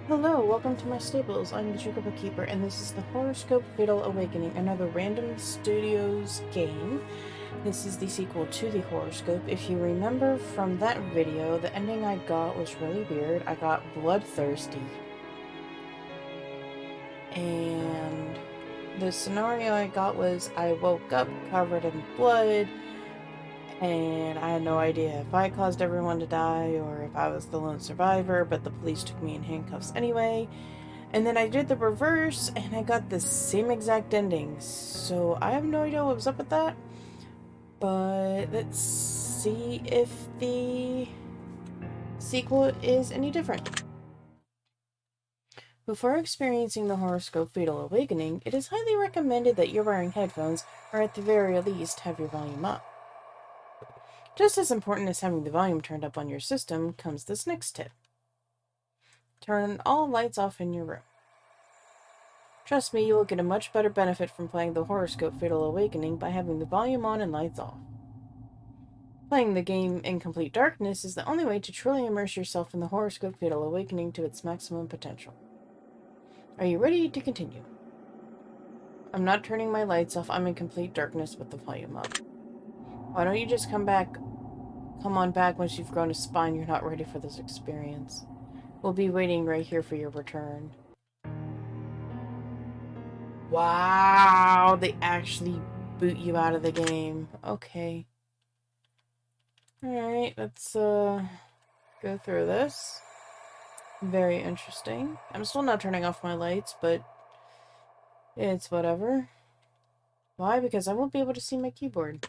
Hello, welcome to my stables. I'm the Chocobo Keeper, and this is the Horrorscope Fatal Awakening, another Random Studios game. This is the sequel to the Horoscope. If you remember from that video, the ending I got was really weird. I got bloodthirsty. And the scenario I got was I woke up covered in blood, and I had no idea if I caused everyone to die or if I was the lone survivor, but the police took me in handcuffs anyway. And then I did the reverse, and I got the same exact ending. So I have no idea what was up with that. But let's see if the sequel is any different. Before experiencing the Horoscope Fatal Awakening, it is highly recommended that you're wearing headphones, or at the very least, have your volume up. Just as important as having the volume turned up on your system comes this next tip. Turn all lights off in your room. Trust me, you will get a much better benefit from playing the Horoscope Fatal Awakening by having the volume on and lights off. Playing the game in complete darkness is the only way to truly immerse yourself in the Horoscope Fatal Awakening to its maximum potential. Are you ready to continue? I'm not turning my lights off. I'm in complete darkness with the volume up. Why don't you just come on back once you've grown a spine? You're not ready for this experience. We'll be waiting right here for your return. Wow, they actually boot you out of the game. Okay. Alright, let's go through this. Very interesting. I'm still not turning off my lights, but it's whatever. Why? Because I won't be able to see my keyboard.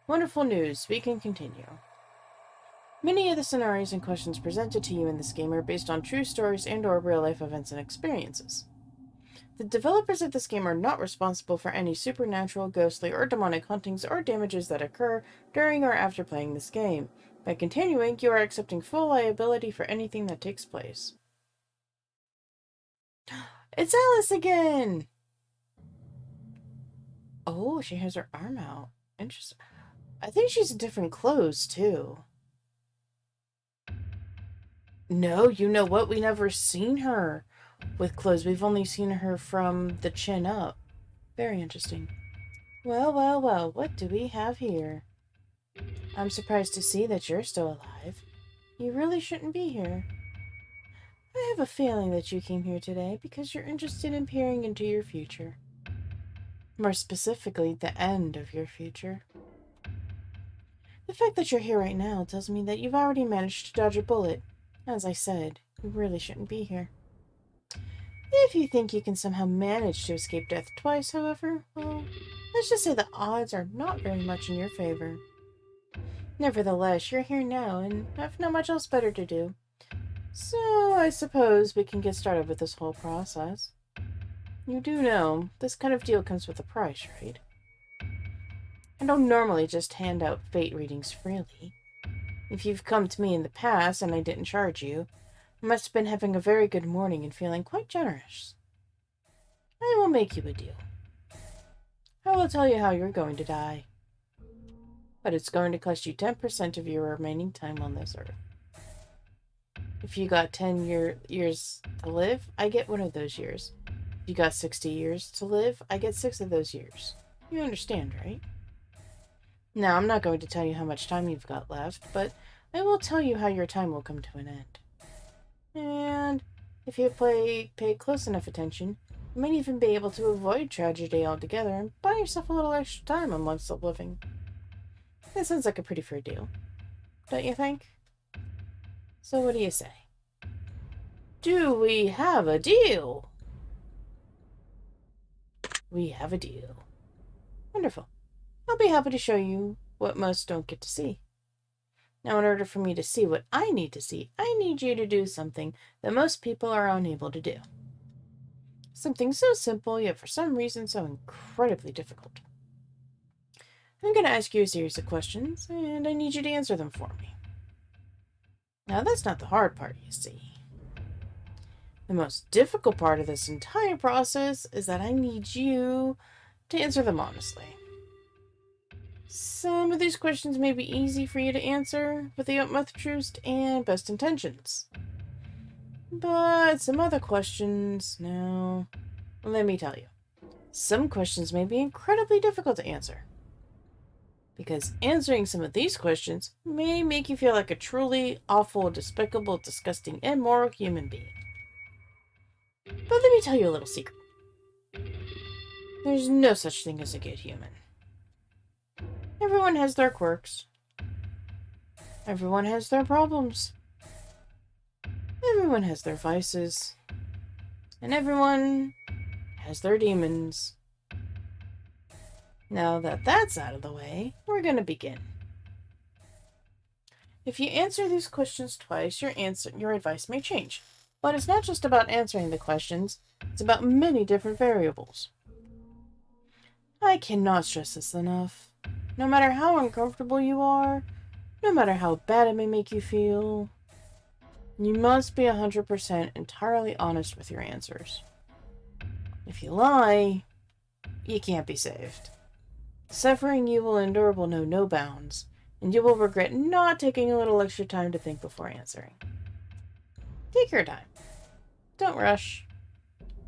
Wonderful news. We can continue. Many of the scenarios and questions presented to you in this game are based on true stories and/or real-life events and experiences. The developers of this game are not responsible for any supernatural, ghostly, or demonic hauntings or damages that occur during or after playing this game. By continuing, you are accepting full liability for anything that takes place. It's Alice again! Oh, she has her arm out. Interesting. I think she's in different clothes, too. No, you know what? We never seen her with clothes. We've only seen her from the chin up. Very interesting. Well, well, well, what do we have here? I'm surprised to see that you're still alive. You really shouldn't be here. I have a feeling that you came here today because you're interested in peering into your future. More specifically, the end of your future. The fact that you're here right now tells me that you've already managed to dodge a bullet. As I said, you really shouldn't be here. If you think you can somehow manage to escape death twice, however, well, let's just say the odds are not very much in your favor. Nevertheless, you're here now and have not much else better to do. So, I suppose we can get started with this whole process. You do know, this kind of deal comes with a price, right? I don't normally just hand out fate readings freely. If you've come to me in the past and I didn't charge you, I must have been having a very good morning and feeling quite generous. I will make you a deal. I will tell you how you're going to die. But it's going to cost you 10% of your remaining time on this earth. If you got 10 years to live, I get one of those years. If you got 60 years to live, I get 6 of those years. You understand, right? Now, I'm not going to tell you how much time you've got left, but I will tell you how your time will come to an end. And if you pay close enough attention, you might even be able to avoid tragedy altogether and buy yourself a little extra time amongst the living. That sounds like a pretty fair deal, don't you think? So what do you say? Do we have a deal? We have a deal. Wonderful. I'll be happy to show you what most don't get to see. Now, in order for me to see what I need to see, I need you to do something that most people are unable to do. Something so simple, yet for some reason so incredibly difficult. I'm going to ask you a series of questions, and I need you to answer them for me. Now, that's not the hard part, you see. The most difficult part of this entire process is that I need you to answer them honestly. Some of these questions may be easy for you to answer with the utmost truth and best intentions. But some other questions, now, let me tell you. Some questions may be incredibly difficult to answer. Because answering some of these questions may make you feel like a truly awful, despicable, disgusting, immoral human being. But let me tell you a little secret. There's no such thing as a good human. Everyone has their quirks. Everyone has their problems. Everyone has their vices. And everyone has their demons. Now that that's out of the way, we're going to begin. If you answer these questions twice, your advice may change. But it's not just about answering the questions, it's about many different variables. I cannot stress this enough. No matter how uncomfortable you are, no matter how bad it may make you feel, you must be 100% entirely honest with your answers. If you lie, you can't be saved. The suffering you will endure will know no bounds, and you will regret not taking a little extra time to think before answering. Take your time. Don't rush.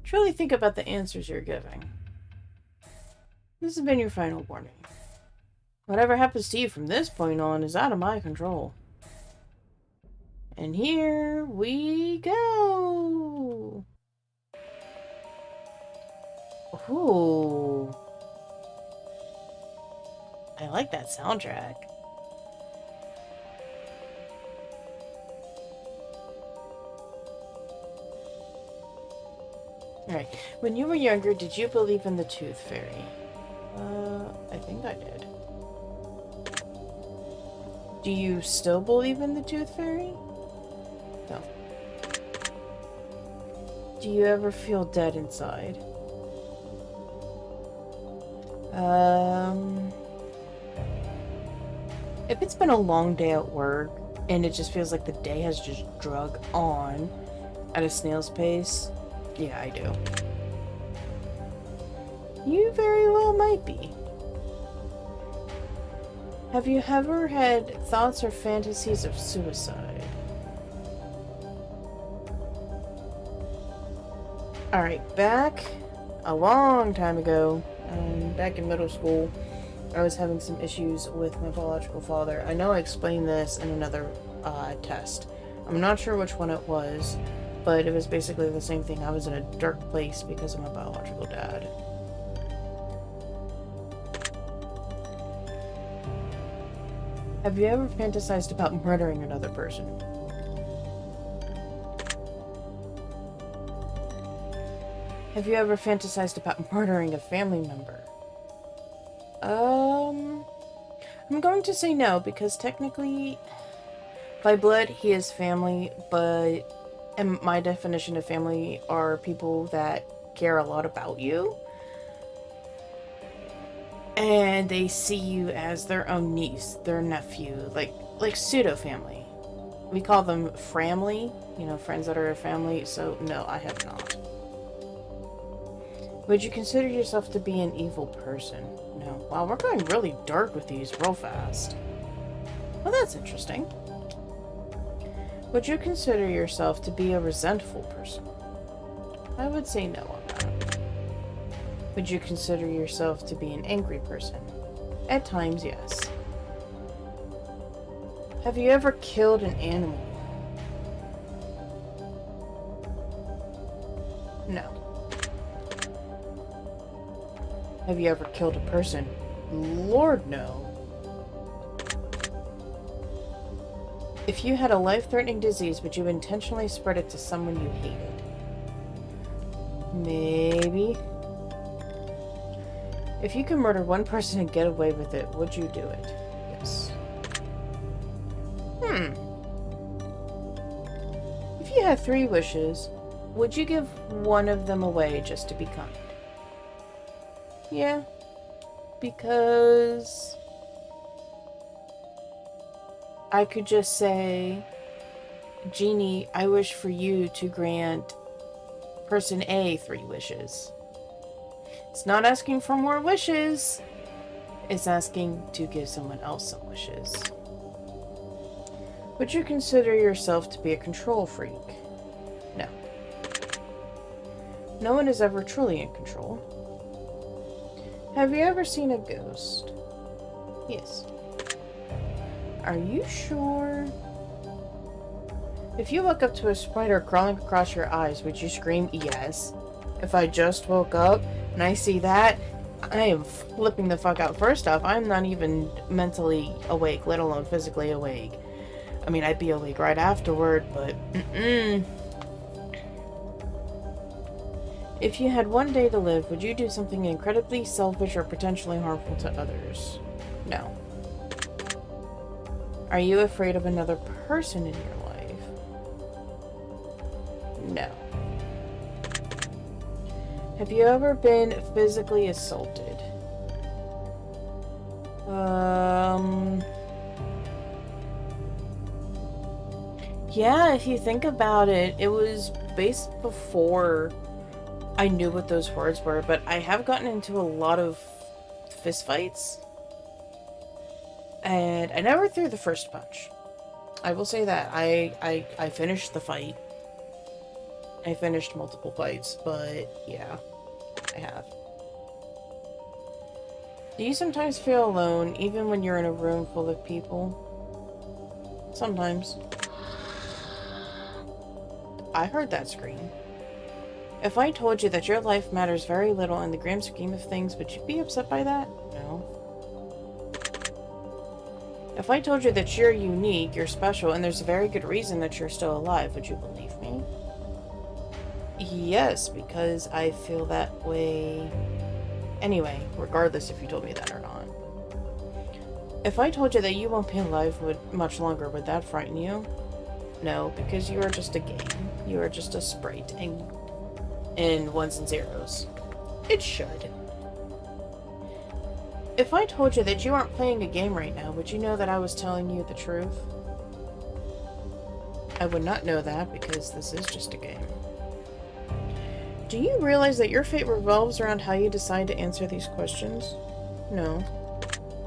Truly think about the answers you're giving. This has been your final warning. Whatever happens to you from this point on is out of my control. And here we go! Ooh. I like that soundtrack. Alright, when you were younger, did you believe in the Tooth Fairy? I think I did. Do you still believe in the Tooth Fairy? No. Do you ever feel dead inside? If it's been a long day at work, and it just feels like the day has just drug on at a snail's pace, yeah, I do. You very well might be. Have you ever had thoughts or fantasies of suicide? Alright, back a long time ago, back in middle school, I was having some issues with my biological father. I know I explained this in another test. I'm not sure which one it was, but it was basically the same thing. I was in a dark place because of my biological dad. Have you ever fantasized about murdering another person? Have you ever fantasized about murdering a family member? I'm going to say no, because technically, by blood, he is family, but and my definition of family are people that care a lot about you. And they see you as their own niece, their nephew, like pseudo-family. We call them framly, you know, friends that are a family, so no, I have not. Would you consider yourself to be an evil person? No. Wow, we're going really dark with these real fast. Well, that's interesting. Would you consider yourself to be a resentful person? I would say no on that. Would you consider yourself to be an angry person? At times, yes. Have you ever killed an animal? No. Have you ever killed a person? Lord, no. If you had a life-threatening disease, would you intentionally spread it to someone you hated? Maybe. If you could murder one person and get away with it, would you do it? Yes. If you had 3 wishes, would you give one of them away just to be kind? Yeah. Because I could just say, Genie, I wish for you to grant person A 3 wishes. It's not asking for more wishes. It's asking to give someone else some wishes. Would you consider yourself to be a control freak? No. No one is ever truly in control. Have you ever seen a ghost? Yes. Are you sure? If you woke up to a spider crawling across your eyes, would you scream yes? If I just woke up and I see that, I am flipping the fuck out. First off, I'm not even mentally awake, let alone physically awake. I mean, I'd be awake right afterward, but If you had one day to live, would you do something incredibly selfish or potentially harmful to others? No. Are you afraid of another person in your life? No. Have you ever been physically assaulted? Yeah, if you think about it, it was based before I knew what those words were, but I have gotten into a lot of fistfights. And I never threw the first punch. I will say that. I finished the fight. I finished multiple fights, but yeah, I have. Do you sometimes feel alone, even when you're in a room full of people? Sometimes. I heard that scream. If I told you that your life matters very little in the grand scheme of things, would you be upset by that? No. If I told you that you're unique, you're special, and there's a very good reason that you're still alive, would you believe me? Yes, because I feel that way anyway, regardless if you told me that or not. If I told you that you won't be alive much longer, would that frighten you? No, because you are just a game. You are just a sprite in ones and zeros. It should. If I told you that you aren't playing a game right now, would you know that I was telling you the truth? I would not know that because this is just a game. Do you realize that your fate revolves around how you decide to answer these questions? No.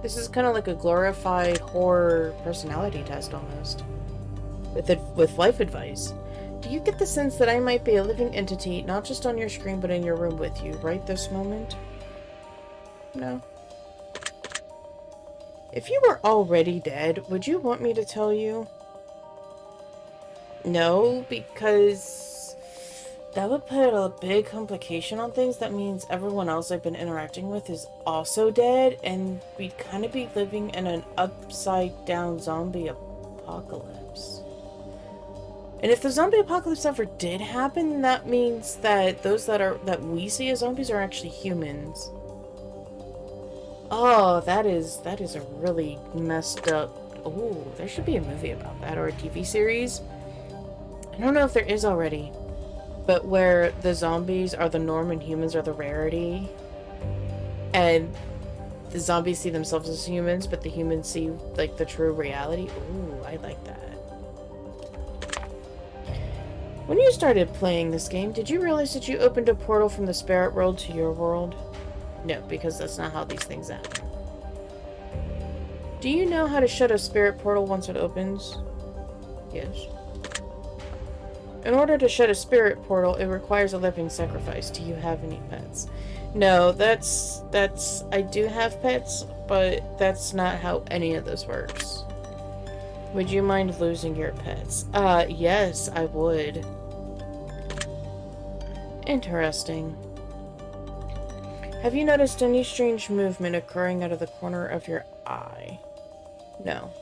This is kind of like a glorified horror personality test almost. With life advice. Do you get the sense that I might be a living entity, not just on your screen, but in your room with you, right this moment? No. If you were already dead, would you want me to tell you? No, because that would put a big complication on things. That means everyone else I've been interacting with is also dead, and we'd kind of be living in an upside-down zombie apocalypse. And if the zombie apocalypse ever did happen, that means that those that we see as zombies are actually humans. Oh, that is a really messed up... Oh, there should be a movie about that, or a TV series. I don't know if there is already. But where the zombies are the norm and humans are the rarity. And the zombies see themselves as humans, but the humans see, like, the true reality. Ooh, I like that. When you started playing this game, did you realize that you opened a portal from the spirit world to your world? No, because that's not how these things happen. Do you know how to shut a spirit portal once it opens? Yes. In order to shut a spirit portal, it requires a living sacrifice. Do you have any pets? No, that's... I do have pets, but that's not how any of this works. Would you mind losing your pets? Yes, I would. Interesting. Have you noticed any strange movement occurring out of the corner of your eye? No.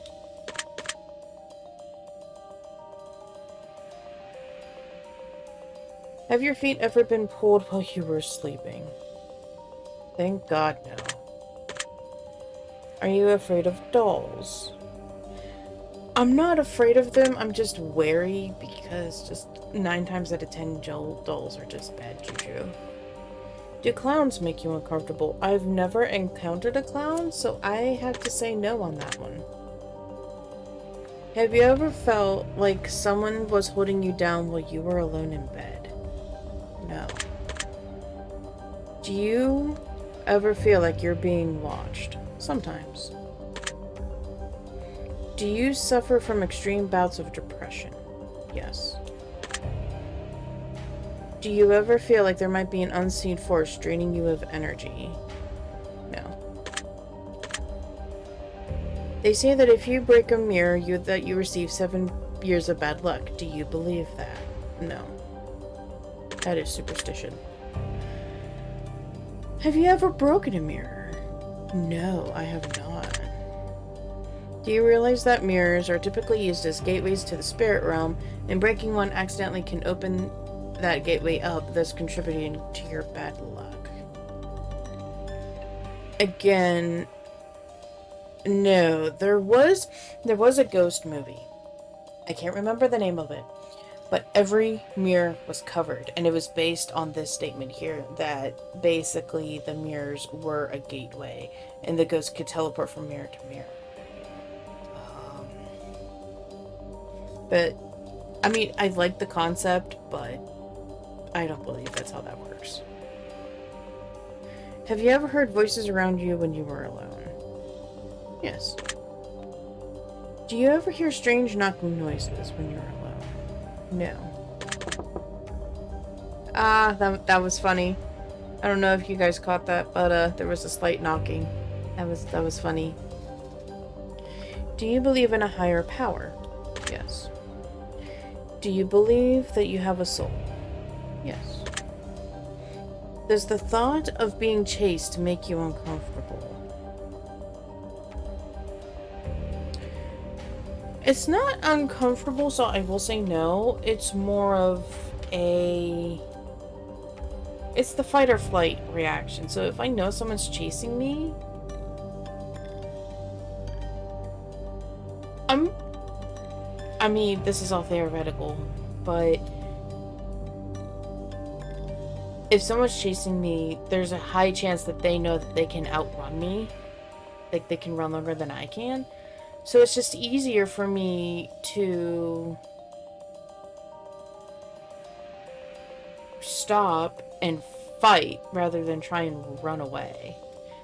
Have your feet ever been pulled while you were sleeping? Thank God, no. Are you afraid of dolls? I'm not afraid of them, I'm just wary because just 9 times out of 10 dolls are just bad juju. Do clowns make you uncomfortable? I've never encountered a clown, so I have to say no on that one. Have you ever felt like someone was holding you down while you were alone in bed? No. Do you ever feel like you're being watched? Sometimes. Do you suffer from extreme bouts of depression? Yes. Do you ever feel like there might be an unseen force draining you of energy? No. They say that if you break a mirror, you receive 7 years of bad luck. Do you believe that? No. That is superstition. Have you ever broken a mirror? No, I have not. Do you realize that mirrors are typically used as gateways to the spirit realm, and breaking one accidentally can open that gateway up, thus contributing to your bad luck? Again, no. There was a ghost movie. I can't remember the name of it, but every mirror was covered, and it was based on this statement here, that basically the mirrors were a gateway, and the ghost could teleport from mirror to mirror. But, I mean, I like the concept, but I don't believe that's how that works. Have you ever heard voices around you when you were alone? Yes. Do you ever hear strange knocking noises when you're alone? No. Ah, that was funny. I don't know if you guys caught that, but there was a slight knocking. That was funny. Do you believe in a higher power? Yes. Do you believe that you have a soul? Yes. Does the thought of being chased make you uncomfortable? It's not uncomfortable, so I will say no. It's more of it's the fight or flight reaction. So if I know someone's chasing me, I mean, this is all theoretical, but if someone's chasing me, there's a high chance that they know that they can outrun me. Like, they can run longer than I can. So it's just easier for me to stop and fight rather than try and run away.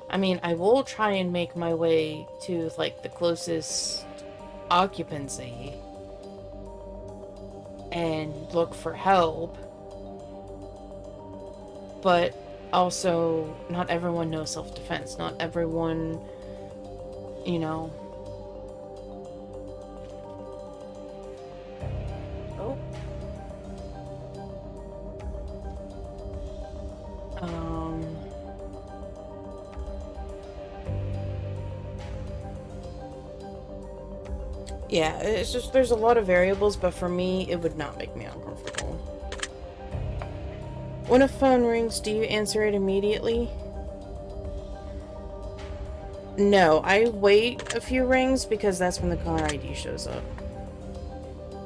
I mean, I will try and make my way to, like, the closest occupancy and look for help, but also not everyone knows self-defense. Not everyone, you know. Oh. Yeah, it's just, there's a lot of variables, but for me, it would not make me uncomfortable. When a phone rings, do you answer it immediately? No, I wait a few rings because that's when the caller ID shows up.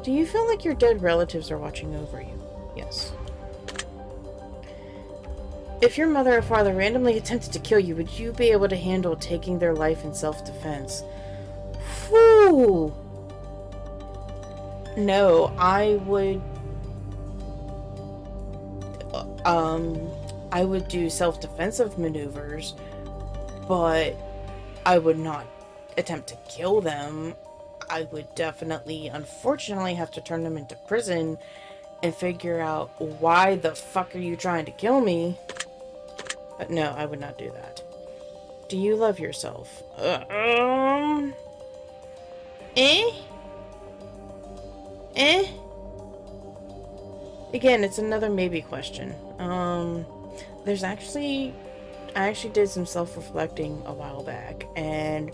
Do you feel like your dead relatives are watching over you? Yes. If your mother or father randomly attempted to kill you, would you be able to handle taking their life in self-defense? Whew! No, I would do self-defensive maneuvers, but I would not attempt to kill them. I would definitely, unfortunately, have to turn them into prison and figure out why the fuck are you trying to kill me? But no, I would not do that. Do you love yourself? Again, it's another maybe question. I actually did some self-reflecting a while back, and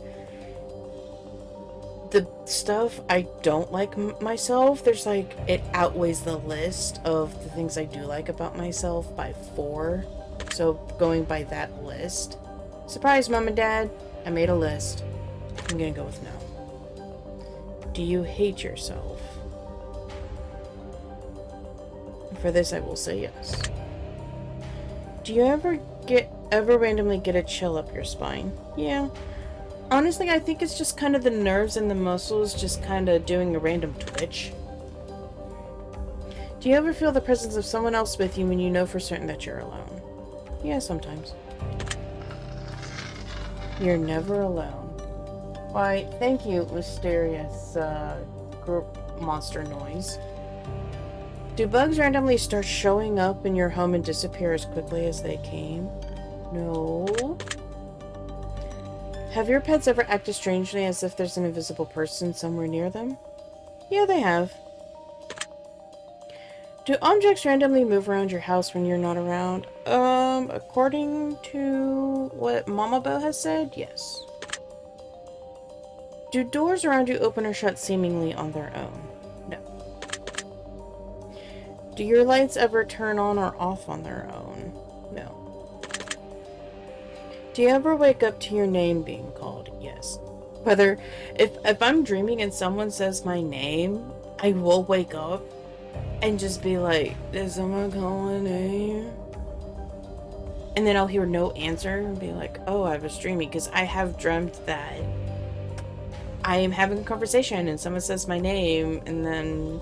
the stuff I don't like myself, there's like, it outweighs the list of the things I do like about myself by 4. So going by that list, surprise, Mom and Dad, I made a list. I'm gonna go with no. Do you hate yourself? For this, I will say yes. Do you ever randomly get a chill up your spine? Yeah. Honestly, I think it's just kind of the nerves and the muscles just kind of doing a random twitch. Do you ever feel the presence of someone else with you when you know for certain that you're alone? Yeah, sometimes. You're never alone. Why, thank you, mysterious, group monster noise. Do bugs randomly start showing up in your home and disappear as quickly as they came? No. Have your pets ever acted strangely as if there's an invisible person somewhere near them? Yeah, they have. Do objects randomly move around your house when you're not around? According to what Mama Bo has said, yes. Do doors around you open or shut seemingly on their own? No. Do your lights ever turn on or off on their own? No. Do you ever wake up to your name being called? Yes. Whether, if I'm dreaming and someone says my name, I will wake up and just be like, did someone call my name? And then I'll hear no answer and be like, oh, I was dreaming. Because I have dreamt that I am having a conversation and someone says my name, and then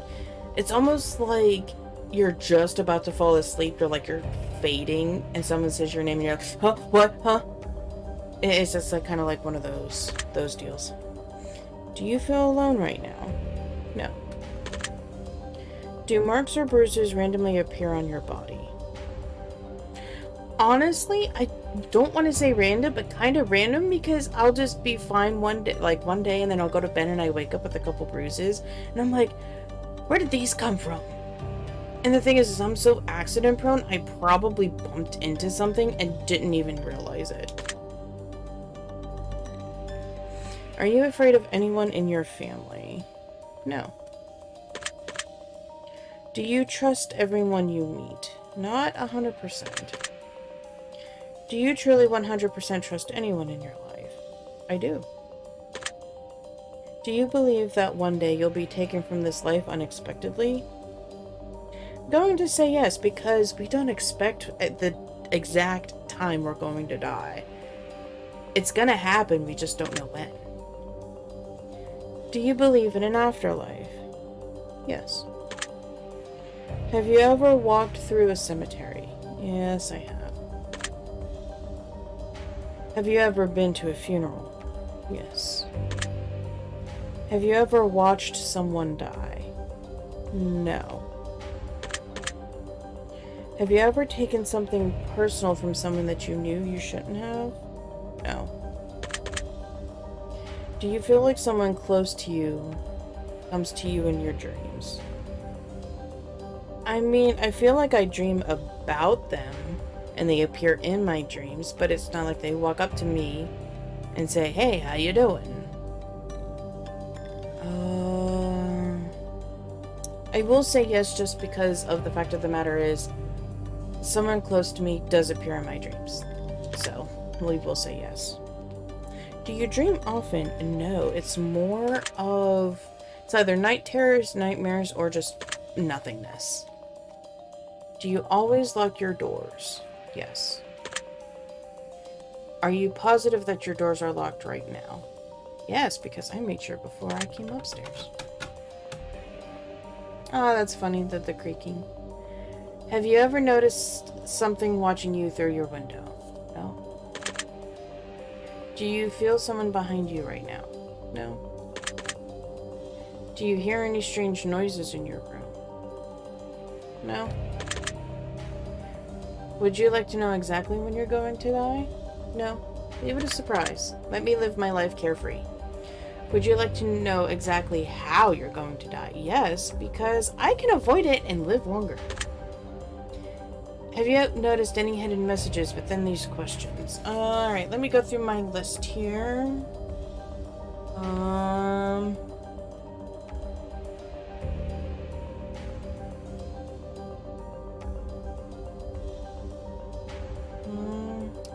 it's almost like you're just about to fall asleep, or like you're fading and someone says your name and you're like, huh, what, huh? It's just like kind of like one of those deals. Do you feel alone right now? No. Do marks or bruises randomly appear on your body? Honestly, I don't want to say random, but kind of random, because I'll just be fine one day, and then I'll go to bed and I wake up with a couple bruises, and I'm like, where did these come from? And the thing is I'm so accident prone, I probably bumped into something and didn't even realize it. Are you afraid of anyone in your family? No. Do you trust everyone you meet? Not 100%. Do you truly 100% trust anyone in your life? I do. Do you believe that one day you'll be taken from this life unexpectedly? I'm going to say yes, because we don't expect at the exact time we're going to die. It's gonna happen, we just don't know when. Do you believe in an afterlife? Yes. Have you ever walked through a cemetery? Yes, I have. Have you ever been to a funeral? Yes. Have you ever watched someone die? No. Have you ever taken something personal from someone that you knew you shouldn't have? No. Do you feel like someone close to you comes to you in your dreams? I mean, I feel like I dream about them and they appear in my dreams, but it's not like they walk up to me and say, hey, how you doing? I will say yes, just because of the fact of the matter is someone close to me does appear in my dreams. So, we will say yes. Do you dream often? No, it's more of, it's either night terrors, nightmares, or just nothingness. Do you always lock your doors? Yes. Are you positive that your doors are locked right now? Yes, because I made sure before I came upstairs. Oh, that's funny, the creaking. Have you ever noticed something watching you through your window? No. Do you feel someone behind you right now? No. Do you hear any strange noises in your room? No. Would you like to know exactly when you're going to die? No. Leave it a surprise. Let me live my life carefree. Would you like to know exactly how you're going to die? Yes, because I can avoid it and live longer. Have you noticed any hidden messages within these questions? Alright, let me go through my list here.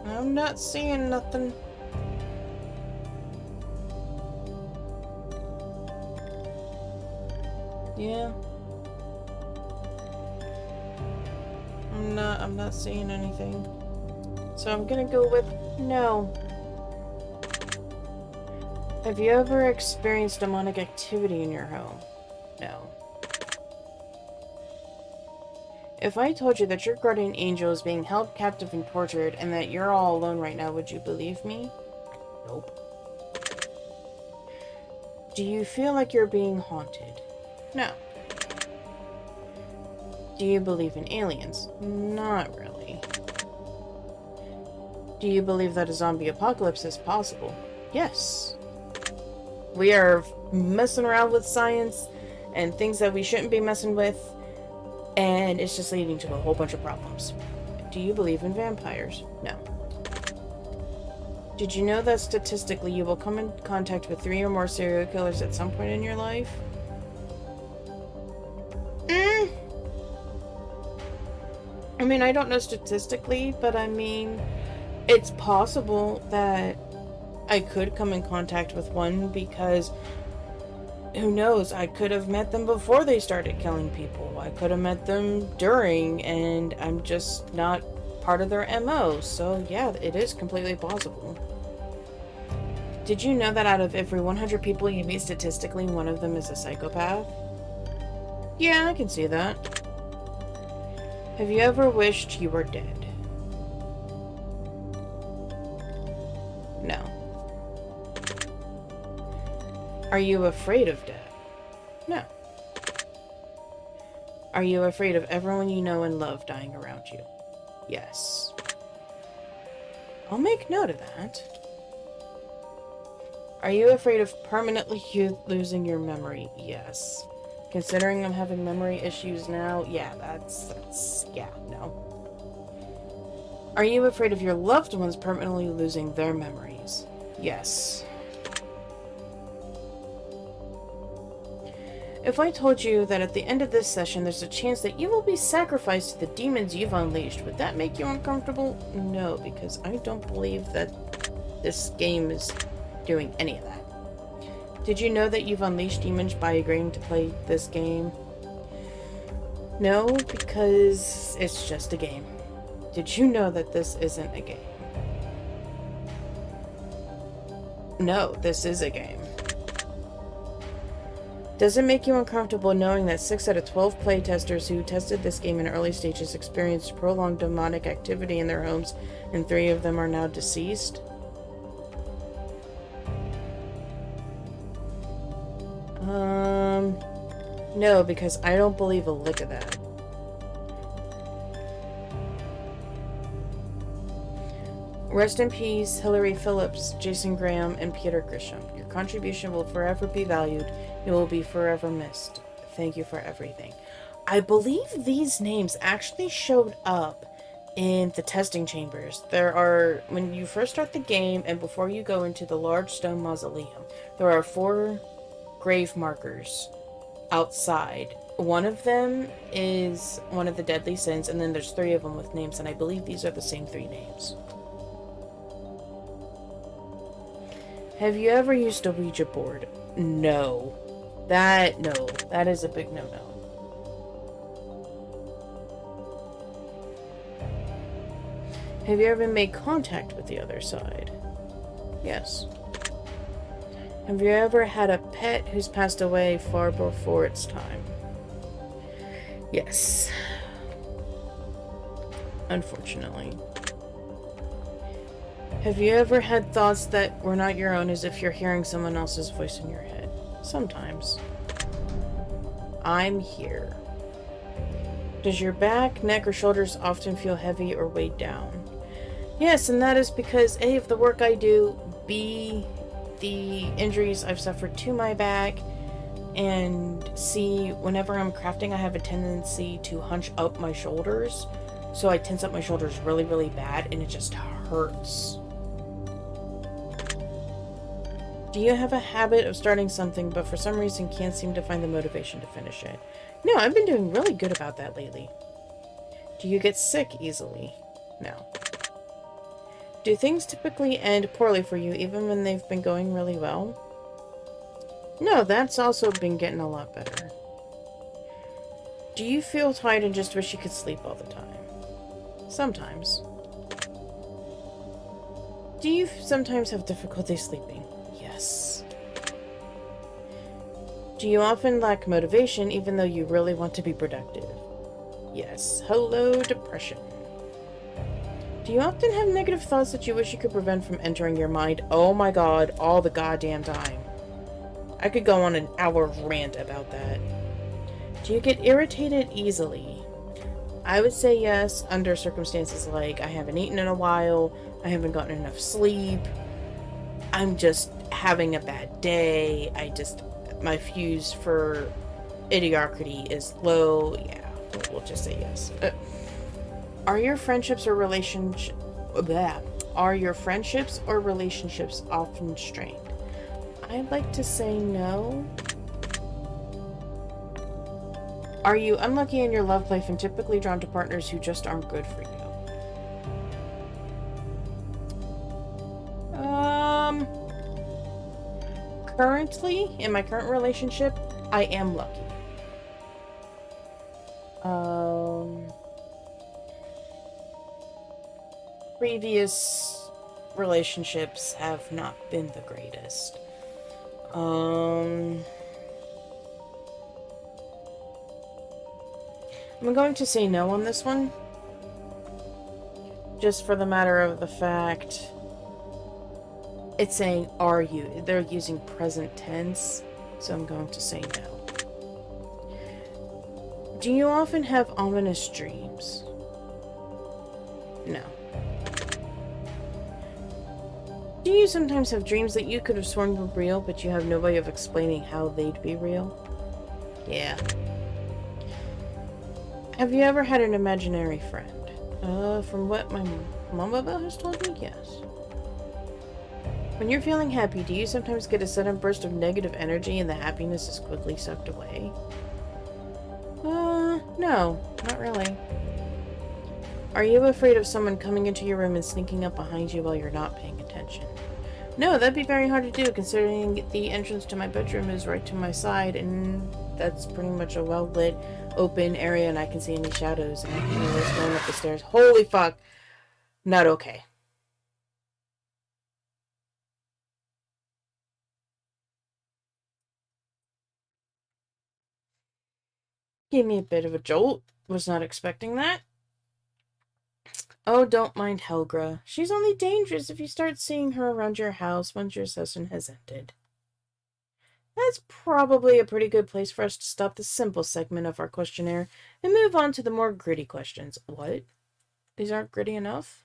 I'm not seeing nothing. Yeah. I'm not seeing anything. So I'm gonna go with no. Have you ever experienced demonic activity in your home? No. If I told you that your guardian angel is being held captive and tortured and that you're all alone right now, would you believe me? Nope. Do you feel like you're being haunted? No. Do you believe in aliens? Not really. Do you believe that a zombie apocalypse is possible? Yes. We are messing around with science and things that we shouldn't be messing with, and it's just leading to a whole bunch of problems. Do you believe in vampires? No. Did you know that statistically you will come in contact with 3 or more serial killers at some point in your life? I mean, I don't know statistically, but I mean, it's possible that I could come in contact with one because who knows, I could have met them before they started killing people. I could have met them during, and I'm just not part of their MO. So yeah, it is completely possible. Did you know that out of every 100 people you meet statistically, one of them is a psychopath? Yeah, I can see that. Have you ever wished you were dead? No. Are you afraid of death? No. Are you afraid of everyone you know and love dying around you? Yes. I'll make note of that. Are you afraid of permanently losing your memory? Yes. Considering I'm having memory issues now, yeah, yeah, no. Are you afraid of your loved ones permanently losing their memories? Yes. If I told you that at the end of this session there's a chance that you will be sacrificed to the demons you've unleashed, would that make you uncomfortable? No, because I don't believe that this game is doing any of that. Did you know that you've unleashed demons by agreeing to play this game? No, because it's just a game. Did you know that this isn't a game? No, this is a game. Does it make you uncomfortable knowing that 6 out of 12 playtesters who tested this game in early stages experienced prolonged demonic activity in their homes, and 3 of them are now deceased? No, because I don't believe a lick of that. Rest in peace, Hilary Phillips, Jason Graham, and Peter Grisham. Your contribution will forever be valued. You will be forever missed. Thank you for everything. I believe these names actually showed up in the testing chambers. There are, when you first start the game and before you go into the large stone mausoleum, there are 4 grave markers outside. One of them is one of the deadly sins, and then there's 3 of them with names, and I believe these are the same 3 names. Have you ever used a Ouija board? No. That is a big no-no. Have you ever made contact with the other side? Yes. Have you ever had a pet who's passed away far before its time? Yes. Unfortunately. Have you ever had thoughts that were not your own, as if you're hearing someone else's voice in your head? Sometimes. I'm here. Does your back, neck, or shoulders often feel heavy or weighed down? Yes, and that is because A, of the work I do, B, the injuries I've suffered to my back, and C, whenever I'm crafting, I have a tendency to hunch up my shoulders, so I tense up my shoulders really, really bad, and it just hurts. Do you have a habit of starting something, but for some reason can't seem to find the motivation to finish it? No, I've been doing really good about that lately. Do you get sick easily? No. Do things typically end poorly for you, even when they've been going really well? No, that's also been getting a lot better. Do you feel tired and just wish you could sleep all the time? Sometimes. Do you sometimes have difficulty sleeping? Yes. Do you often lack motivation even though you really want to be productive? Yes. Hello, depression. Do you often have negative thoughts that you wish you could prevent from entering your mind? Oh my god, all the goddamn time. I could go on an hour rant about that. Do you get irritated easily? I would say yes under circumstances like I haven't eaten in a while, I haven't gotten enough sleep, I'm just having a bad day, my fuse for idiocracy is low. Yeah, we'll just say yes. Are your friendships or relationships often strained? I'd like to say no. Are you unlucky in your love life and typically drawn to partners who just aren't good for you? Currently, in my current relationship, I am lucky. Previous relationships have not been the greatest. I'm going to say no on this one. Just for the matter of the fact, it's saying, are you? They're using present tense, so I'm going to say no. Do you often have ominous dreams? No. Do you sometimes have dreams that you could have sworn were real, but you have no way of explaining how they'd be real? Yeah. Have you ever had an imaginary friend? From what my mama has told me, yes. When you're feeling happy, do you sometimes get a sudden burst of negative energy and the happiness is quickly sucked away? No, not really. Are you afraid of someone coming into your room and sneaking up behind you while you're not paying attention? No, that'd be very hard to do, considering the entrance to my bedroom is right to my side, and that's pretty much a well-lit, open area, and I can see any shadows, and I can hear what's going up the stairs. Holy fuck! Not okay. Gave me a bit of a jolt. Was not expecting that. Oh, don't mind Helgra. She's only dangerous if you start seeing her around your house once your session has ended. That's probably a pretty good place for us to stop the simple segment of our questionnaire and move on to the more gritty questions. What? These aren't gritty enough?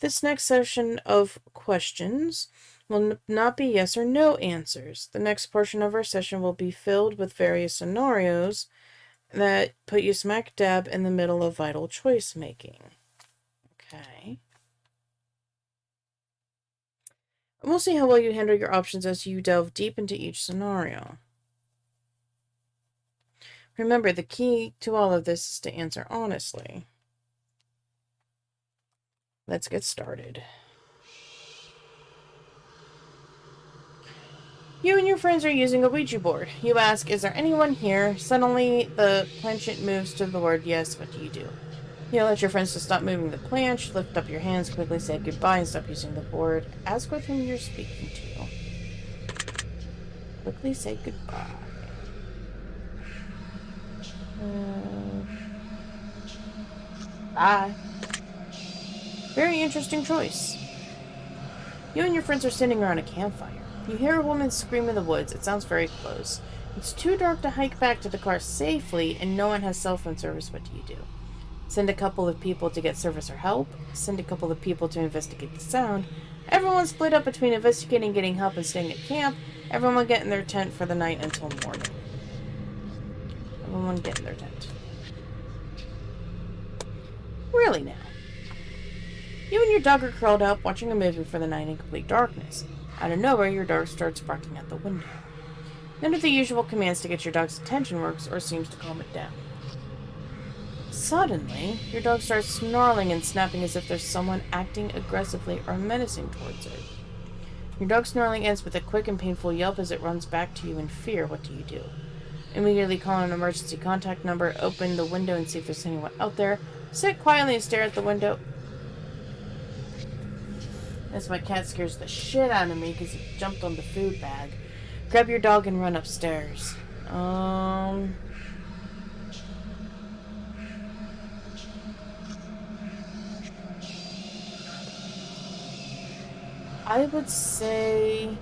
This next session of questions will not be yes or no answers. The next portion of our session will be filled with various scenarios that put you smack dab in the middle of vital choice making. Okay. We'll see how well you handle your options as you delve deep into each scenario. Remember, the key to all of this is to answer honestly. Let's get started. You and your friends are using a Ouija board. You ask, is there anyone here? Suddenly, the planchette moves to the word yes. What do you do? You let your friends to stop moving the planche, lift up your hands, quickly say goodbye, and stop using the board. Ask with whom you're speaking to. Quickly say goodbye. Bye. Very interesting choice. You and your friends are sitting around a campfire. You hear a woman scream in the woods. It sounds very close. It's too dark to hike back to the car safely, and no one has cell phone service. What do you do? Send a couple of people to get service or help. Send a couple of people to investigate the sound. Everyone split up between investigating, getting help, and staying at camp. Everyone get in their tent for the night until morning. Everyone get in their tent. Really now. You and your dog are curled up, watching a movie for the night in complete darkness. Out of nowhere, your dog starts barking at the window. None of the usual commands to get your dog's attention works or seems to calm it down. Suddenly, your dog starts snarling and snapping as if there's someone acting aggressively or menacing towards it. Your dog's snarling ends with a quick and painful yelp as it runs back to you in fear. What do you do? Immediately call an emergency contact number, open the window and see if there's anyone out there. Sit quietly and stare at the window. As my cat scares the shit out of me because he jumped on the food bag. Grab your dog and run upstairs. I would say...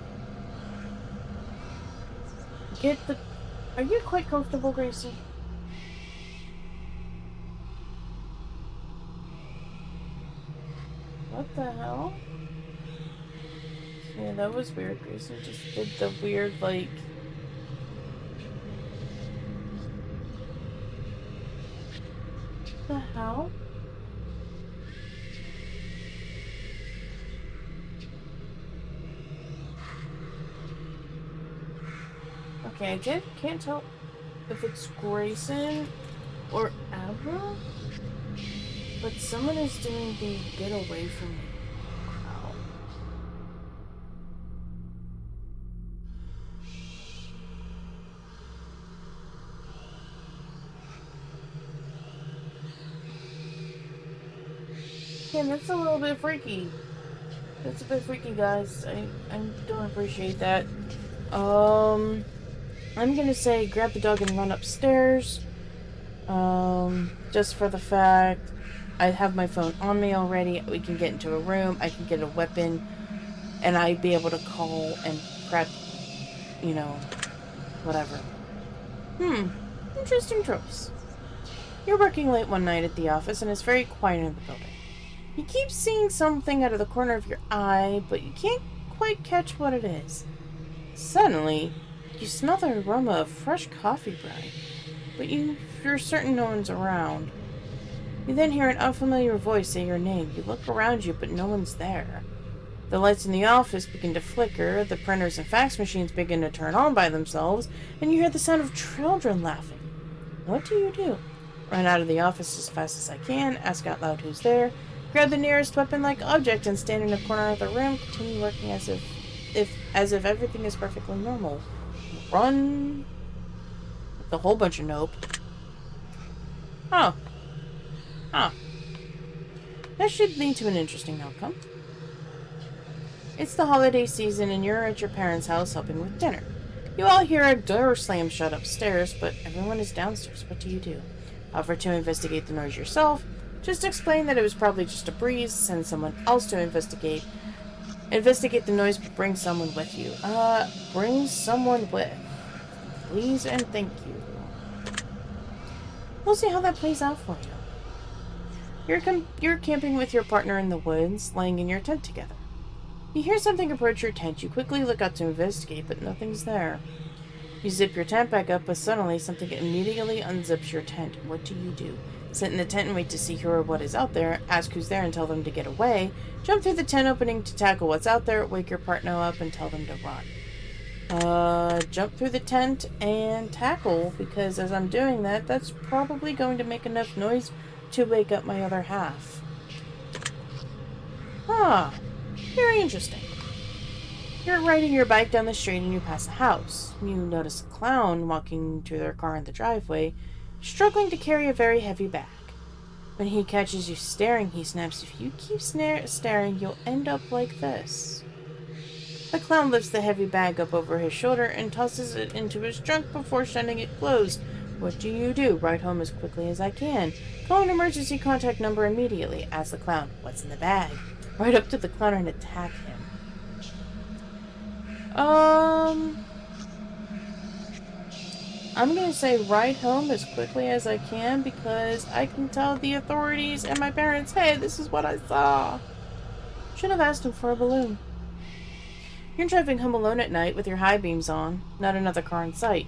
Are you quite comfortable, Gracie? What the hell? Yeah, that was weird. Grayson just did the weird, like... The hell? Okay, I can't tell if it's Grayson or Abra, but someone is doing the get away from me. Wow. Yeah, that's a little bit freaky. That's a bit freaky, guys. I don't appreciate that. I'm gonna say grab the dog and run upstairs. Just for the fact I have my phone on me already. We can get into a room. I can get a weapon, and I'd be able to call and prep, you know, whatever. Interesting choice. You're working late one night at the office, and it's very quiet in the building. You keep seeing something out of the corner of your eye, but you can't quite catch what it is. Suddenly, you smell the aroma of fresh coffee brewing, but you're certain no one's around. You then hear an unfamiliar voice say your name. You look around you, but no one's there. The lights in the office begin to flicker, the printers and fax machines begin to turn on by themselves, and you hear the sound of children laughing. What do you do? Run out of the office as fast as I can, ask out loud who's there, grab the nearest weapon-like object, and stand in a corner of the room, continue working as if everything is perfectly normal. Run with a whole bunch of nope. Huh. That should lead to an interesting outcome. It's the holiday season and you're at your parents' house helping with dinner. You all hear a door slam shut upstairs, but everyone is downstairs. What do you do? Offer to investigate the noise yourself? Just explain that it was probably just a breeze, send someone else to investigate. Investigate the noise, but bring someone with you. Bring someone with. Please and thank you. We'll see how that plays out for you. You're camping with your partner in the woods, laying in your tent together. You hear something approach your tent. You quickly look out to investigate, but nothing's there. You zip your tent back up, but suddenly something immediately unzips your tent. What do you do? Sit in the tent and wait to see who or what is out there, ask who's there and tell them to get away, jump through the tent opening to tackle what's out there, wake your partner up and tell them to run. Jump through the tent and tackle, because as I'm doing that, that's probably going to make enough noise to wake up my other half. Very interesting. You're riding your bike down the street and you pass a house. You notice a clown walking to their car in the driveway, struggling to carry a very heavy bag. When he catches you staring, he snaps, "If you keep staring, you'll end up like this." The clown lifts the heavy bag up over his shoulder and tosses it into his trunk before shutting it closed. What do you do? Ride home as quickly as I can. Call an emergency contact number immediately. Ask the clown, "What's in the bag?" Ride up to the clown and attack him. I'm gonna say ride home as quickly as I can because I can tell the authorities and my parents, "Hey, this is what I saw." Should have asked him for a balloon. You're driving home alone at night with your high beams on, not another car in sight.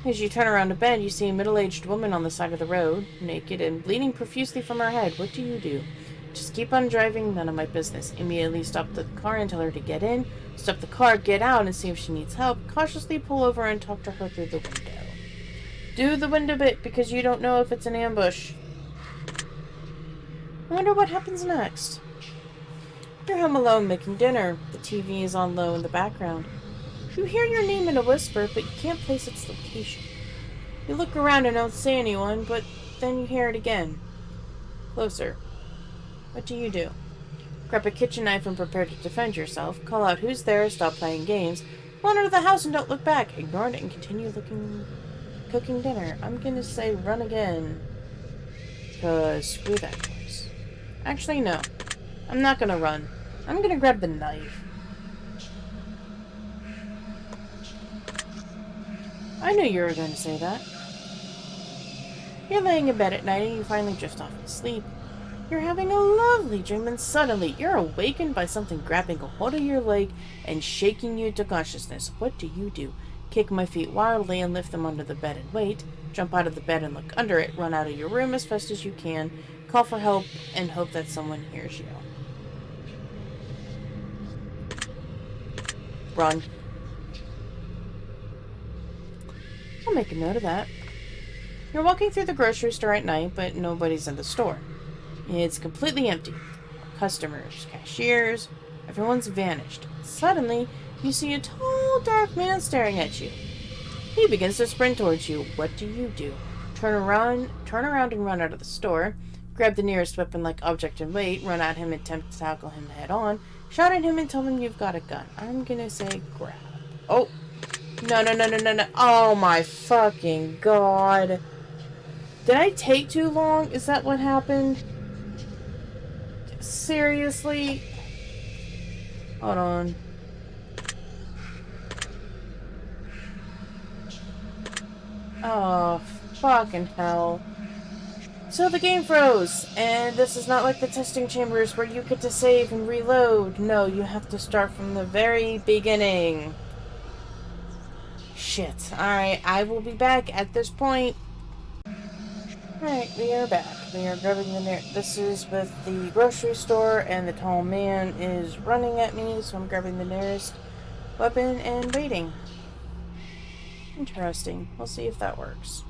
As you turn around a bend, you see a middle-aged woman on the side of the road, naked and bleeding profusely from her head. What do you do? Just keep on driving, none of my business. Immediately stop the car and tell her to get in. Stop the car, get out, and see if she needs help. Cautiously pull over and talk to her through the window. Do the window bit, because you don't know if it's an ambush. I wonder what happens next. You're home alone making dinner. The TV is on low in the background. You hear your name in a whisper, but you can't place its location. You look around and don't see anyone, but then you hear it again. Closer. What do you do? Grab a kitchen knife and prepare to defend yourself. Call out who's there, stop playing games. Run out of the house and don't look back. Ignore it and continue cooking dinner. I'm gonna say run again. Cause screw that noise. Actually, no. I'm not gonna run. I'm gonna grab the knife. I knew you were going to say that. You're laying in bed at night and you finally drift off to sleep. You're having a lovely dream and suddenly you're awakened by something grabbing a hold of your leg and shaking you to consciousness. What do? Kick my feet wildly and lift them under the bed and wait. Jump out of the bed and look under it. Run out of your room as fast as you can. Call for help and hope that someone hears you. Run. I'll make a note of that. You're walking through the grocery store at night, but nobody's in the store. It's completely empty. Customers, cashiers, everyone's vanished. Suddenly, you see a tall, dark man staring at you. He begins to sprint towards you. What do? Turn around and run out of the store. Grab the nearest weapon-like object and wait. Run at him and attempt to tackle him head on. Shout at him and tell him you've got a gun. I'm gonna say grab. Oh. No. Oh my fucking god. Did I take too long? Is that what happened? Seriously? Hold on. Oh, fucking hell. So the game froze, and this is not like the testing chambers where you get to save and reload. No, you have to start from the very beginning. Shit. Alright, I will be back at this point. Alright, we are back. We are grabbing the this is with the grocery store, and the tall man is running at me, so I'm grabbing the nearest weapon and waiting. Interesting. We'll see if that works.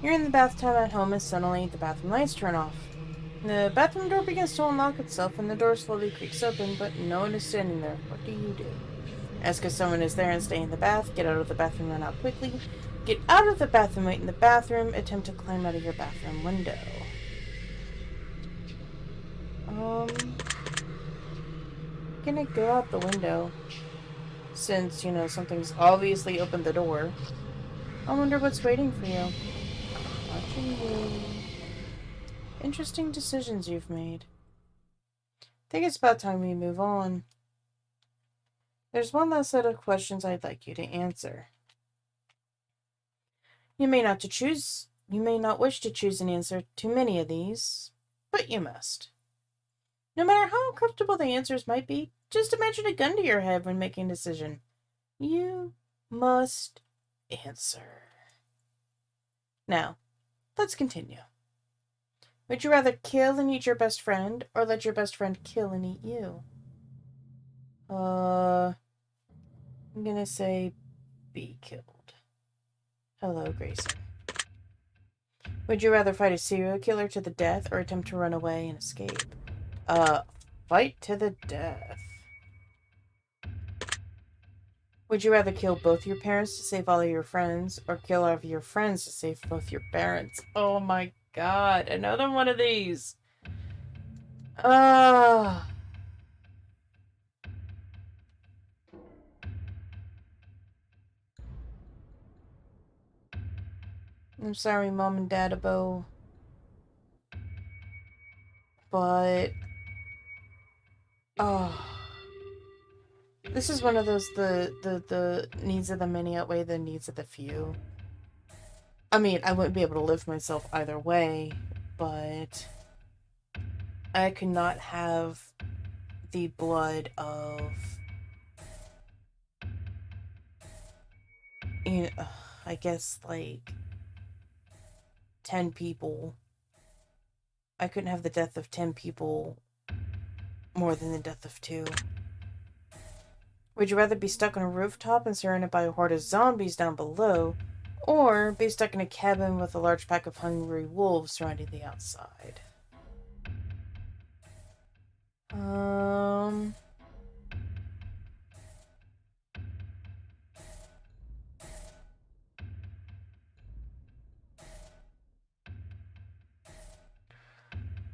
You're in the bathtub at home, and suddenly the bathroom lights turn off. The bathroom door begins to unlock itself, and the door slowly creaks open, but no one is standing there. What do? Ask if someone is there and stay in the bath. Get out of the bathroom, run out quickly. Get out of the bathroom, wait in the bathroom. Attempt to climb out of your bathroom window. Gonna go out the window. Since, you know, something's obviously opened the door. I wonder what's waiting for you. Watching you. Interesting decisions you've made. I think it's about time we move on. There's one last set of questions I'd like you to answer. You may not wish to choose an answer to many of these, but you must. No matter how uncomfortable the answers might be, just imagine a gun to your head when making a decision. You must answer. Now, let's continue. Would you rather kill and eat your best friend, or let your best friend kill and eat you? I'm gonna say be killed. Hello, Grayson. Would you rather fight a serial killer to the death or attempt to run away and escape? Fight to the death. Would you rather kill both your parents to save all of your friends, or kill all of your friends to save both your parents? Oh my god, another one of these. I'm sorry, Mom and Dad Abo. But this is one of those the needs of the many outweigh the needs of the few. I mean, I wouldn't be able to live myself either way, but I could not have the blood of, you know, I guess like 10 people. I couldn't have the death of 10 people more than the death of 2. Would you rather be stuck on a rooftop and surrounded by a horde of zombies down below, or be stuck in a cabin with a large pack of hungry wolves surrounding the outside?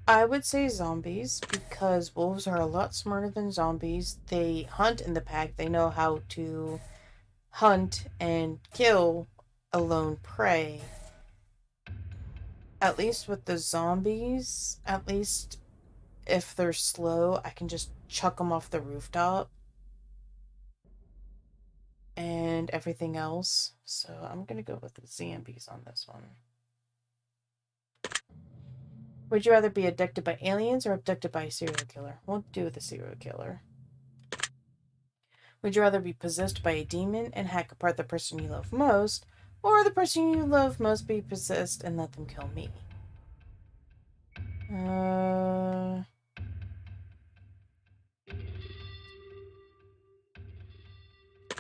I would say zombies, because wolves are a lot smarter than zombies. They hunt in the pack. They know how to hunt and kill a lone prey. At least with the zombies, at least if they're slow, I can just chuck them off the rooftop and everything else. So I'm gonna go with the zombies on this one. Would you rather be abducted by aliens or abducted by a serial killer? We'll do the serial killer. Would you rather be possessed by a demon and hack apart the person you love most, or the person you love most be possessed and let them kill me?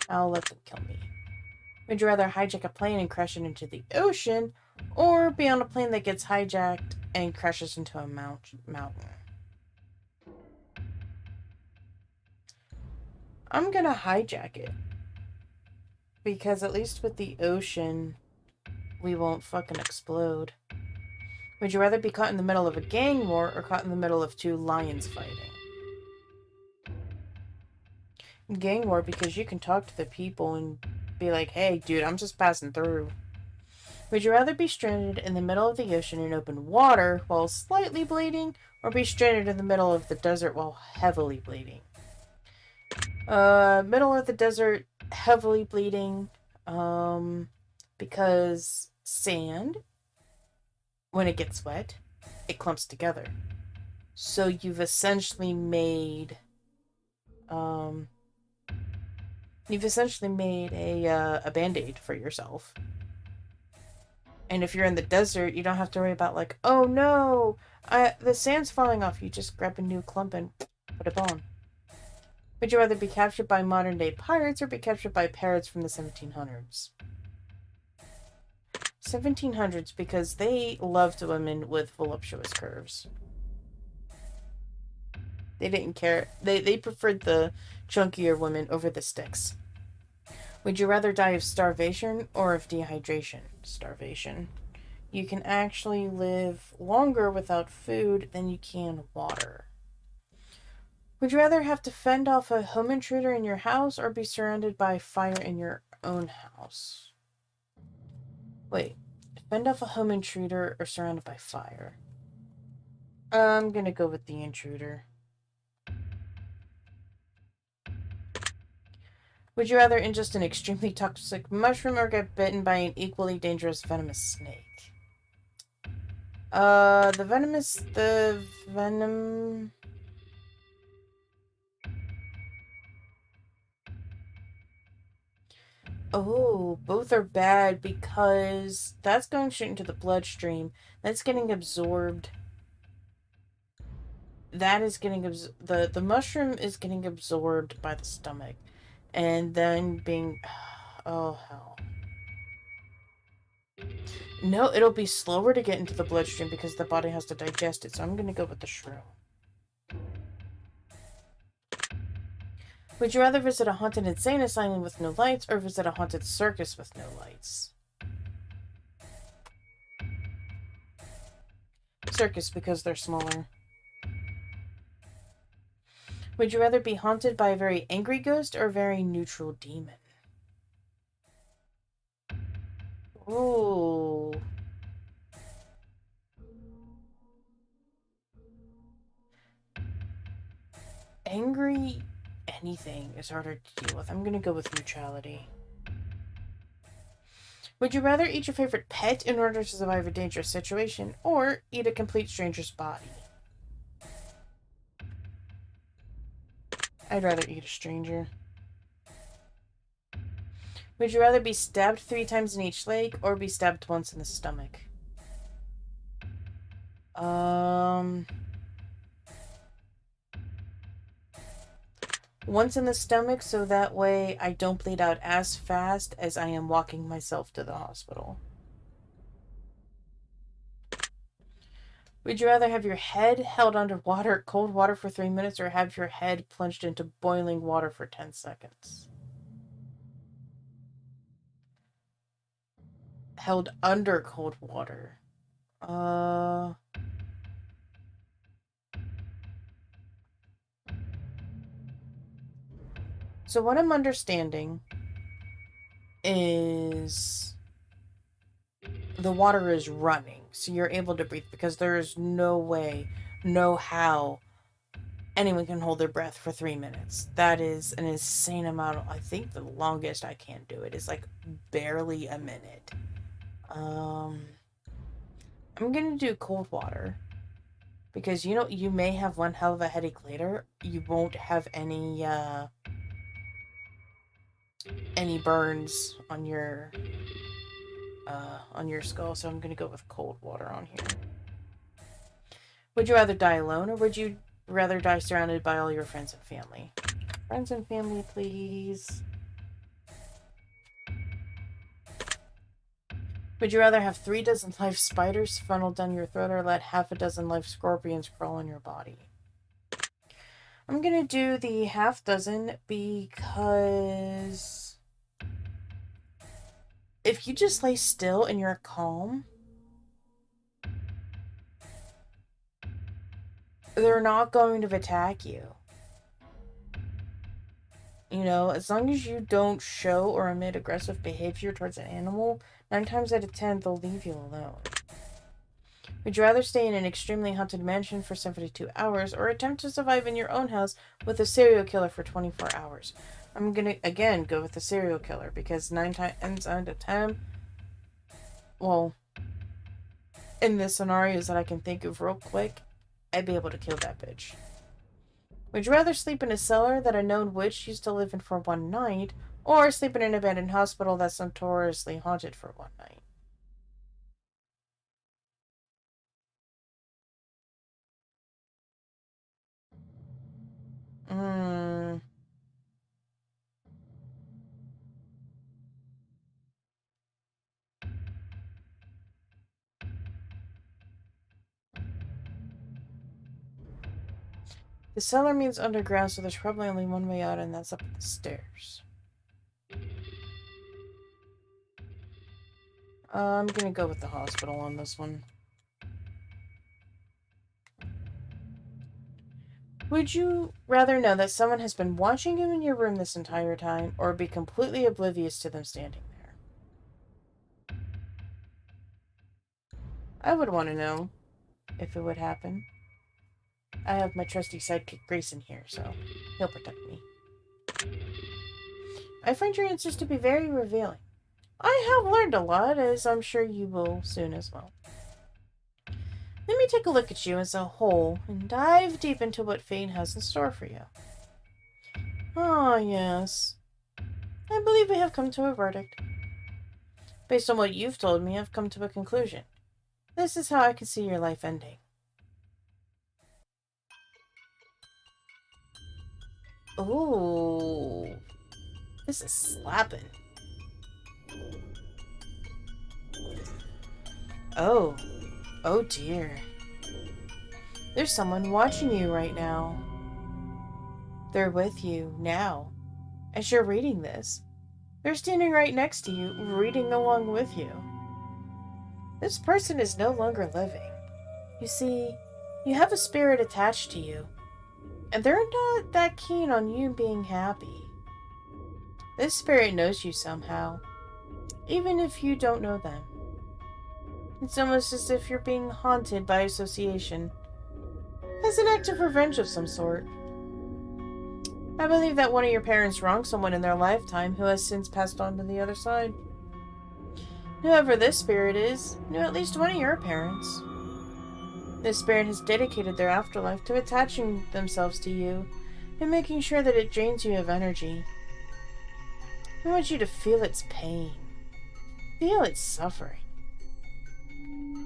I'll let them kill me. Would you rather hijack a plane and crash it into the ocean, or be on a plane that gets hijacked and crashes into a mountain? I'm gonna hijack it. Because at least with the ocean, we won't fucking explode. Would you rather be caught in the middle of a gang war or caught in the middle of two lions fighting? Gang war, because you can talk to the people and be like, hey, dude, I'm just passing through. Would you rather be stranded in the middle of the ocean in open water while slightly bleeding, or be stranded in the middle of the desert while heavily bleeding? Middle of the desert, heavily bleeding, because sand, when it gets wet, it clumps together. So you've essentially made, a Band-Aid for yourself. And if you're in the desert, you don't have to worry about like, oh no, the sand's falling off. You just grab a new clump and put it on. Would you rather be captured by modern day pirates or be captured by pirates from the 1700s? 1700s, because they loved women with voluptuous curves. They didn't care. They preferred the chunkier women over the sticks. Would you rather die of starvation or of dehydration? Starvation. You can actually live longer without food than you can water. Would you rather have to fend off a home intruder in your house or be surrounded by fire in your own house? Wait, fend off a home intruder or surrounded by fire? I'm gonna go with the intruder. Would you rather ingest an extremely toxic mushroom or get bitten by an equally dangerous venomous snake? The venom... Oh, both are bad because that's going straight into the bloodstream. That's getting absorbed. That is getting the mushroom is getting absorbed by the stomach, and then being, oh hell. No, it'll be slower to get into the bloodstream because the body has to digest it. So I'm gonna go with the shroom. Would you rather visit a haunted insane asylum with no lights or visit a haunted circus with no lights? Circus, because they're smaller. Would you rather be haunted by a very angry ghost or a very neutral demon? Ooh. Angry anything is harder to deal with. I'm gonna go with neutrality. Would you rather eat your favorite pet in order to survive a dangerous situation, or eat a complete stranger's body? I'd rather eat a stranger. Would you rather be stabbed 3 times in each leg, or be stabbed once in the stomach? Once in the stomach, so that way I don't bleed out as fast as I am walking myself to the hospital. Would you rather have your head held under cold water for 3 minutes, or have your head plunged into boiling water for 10 seconds? Held under cold water. So what I'm understanding is the water is running, so you're able to breathe because there is no way, no how anyone can hold their breath for 3 minutes. That is an insane amount. I think the longest I can do it is like barely a minute. I'm gonna do cold water. Because, you know, you may have one hell of a headache later. You won't have any burns on your skull, so I'm gonna go with cold water on here. Would you rather die alone, or would you rather die surrounded by all your friends and family? Friends and family, please. Would you rather have 3 dozen live spiders funneled down your throat, or let half a dozen live scorpions crawl on your body? I'm gonna do the half dozen because if you just lay still and you're calm, they're not going to attack you. You know, as long as you don't show or emit aggressive behavior towards an animal, 9 times out of 10, they'll leave you alone. Would you rather stay in an extremely haunted mansion for 72 hours, or attempt to survive in your own house with a serial killer for 24 hours? I'm gonna, again, go with the serial killer, because 9 times out of 10, well, in the scenarios that I can think of real quick, I'd be able to kill that bitch. Would you rather sleep in a cellar that a known witch used to live in for one night, or sleep in an abandoned hospital that's notoriously haunted for one night? Hmm. The cellar means underground, so there's probably only one way out, and that's up the stairs. I'm gonna go with the hospital on this one. Would you rather know that someone has been watching you in your room this entire time, or be completely oblivious to them standing there? I would want to know if it would happen. I have my trusty sidekick Grayson here, so he'll protect me. I find your answers to be very revealing. I have learned a lot, as I'm sure you will soon as well. Let me take a look at you as a whole and dive deep into what fate has in store for you. Ah, yes. I believe we have come to a verdict. Based on what you've told me, I've come to a conclusion. This is how I can see your life ending. Ooh. This is slapping. Oh. Oh dear. There's someone watching you right now. They're with you now. As you're reading this, they're standing right next to you, reading along with you. This person is no longer living. You see, you have a spirit attached to you, and they're not that keen on you being happy. This spirit knows you somehow, even if you don't know them. It's almost as if you're being haunted by association, as an act of revenge of some sort. I believe that one of your parents wronged someone in their lifetime who has since passed on to the other side. Whoever this spirit is, knew at least one of your parents. This spirit has dedicated their afterlife to attaching themselves to you and making sure that it drains you of energy. I want you to feel its pain, feel its suffering.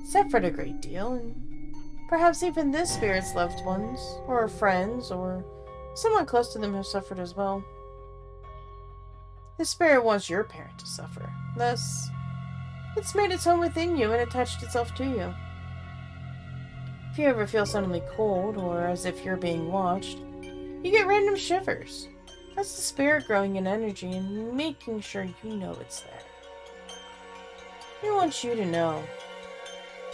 Suffered a great deal, and perhaps even this spirit's loved ones, or friends, or someone close to them have suffered as well. This spirit wants your parent to suffer. Thus, it's made its home within you and attached itself to you. If you ever feel suddenly cold, or as if you're being watched, you get random shivers. That's the spirit growing in energy and making sure you know it's there. It wants you to know.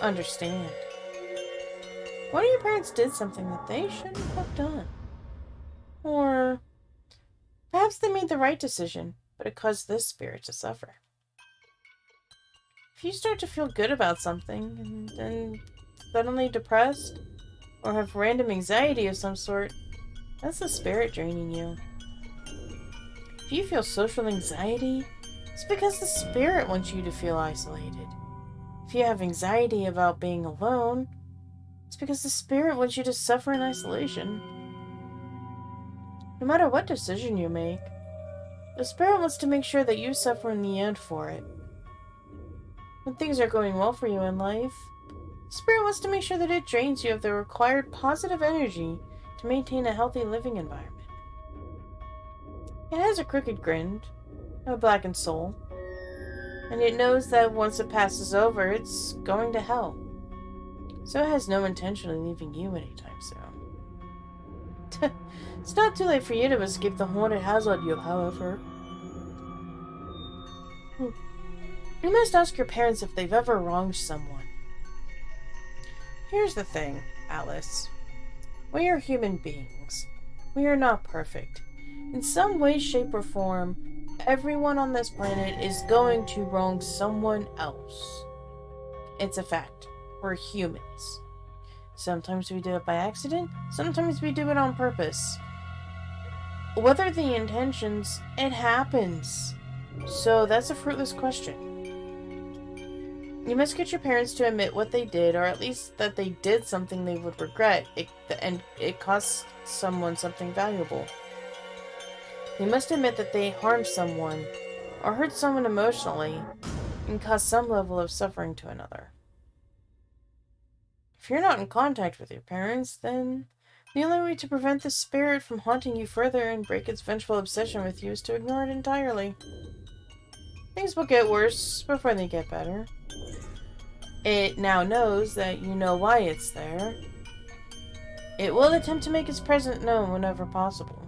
Understand. One of your parents did something that they shouldn't have done. Or perhaps they made the right decision, but it caused this spirit to suffer. If you start to feel good about something, and then suddenly depressed, or have random anxiety of some sort, that's the spirit draining you. If you feel social anxiety, it's because the spirit wants you to feel isolated. If you have anxiety about being alone, It's because the spirit wants you to suffer in isolation. No matter what decision you make, the spirit wants to make sure that you suffer in the end for it. When things are going well for you in life, the spirit wants to make sure that it drains you of the required positive energy to maintain a healthy living environment. It has a crooked grin, a blackened soul, and it knows that once it passes over, it's going to hell. So it has no intention of leaving you anytime soon. It's not too late for you to escape the hold it has on you, however. You must ask your parents if they've ever wronged someone. Here's the thing, Alice. We are human beings. We are not perfect. In some way, shape, or form, everyone on this planet is going to wrong someone else. It's a fact. We're humans. Sometimes we do it by accident, sometimes we do it on purpose. Whether the intentions, it happens. So that's a fruitless question. You must get your parents to admit what they did, or at least that they did something they would regret, and it cost someone something valuable. They must admit that they harmed someone, or hurt someone emotionally, and caused some level of suffering to another. If you're not in contact with your parents, then the only way to prevent the spirit from haunting you further and break its vengeful obsession with you is to ignore it entirely. Things will get worse before they get better. It now knows that you know why it's there. It will attempt to make its presence known whenever possible.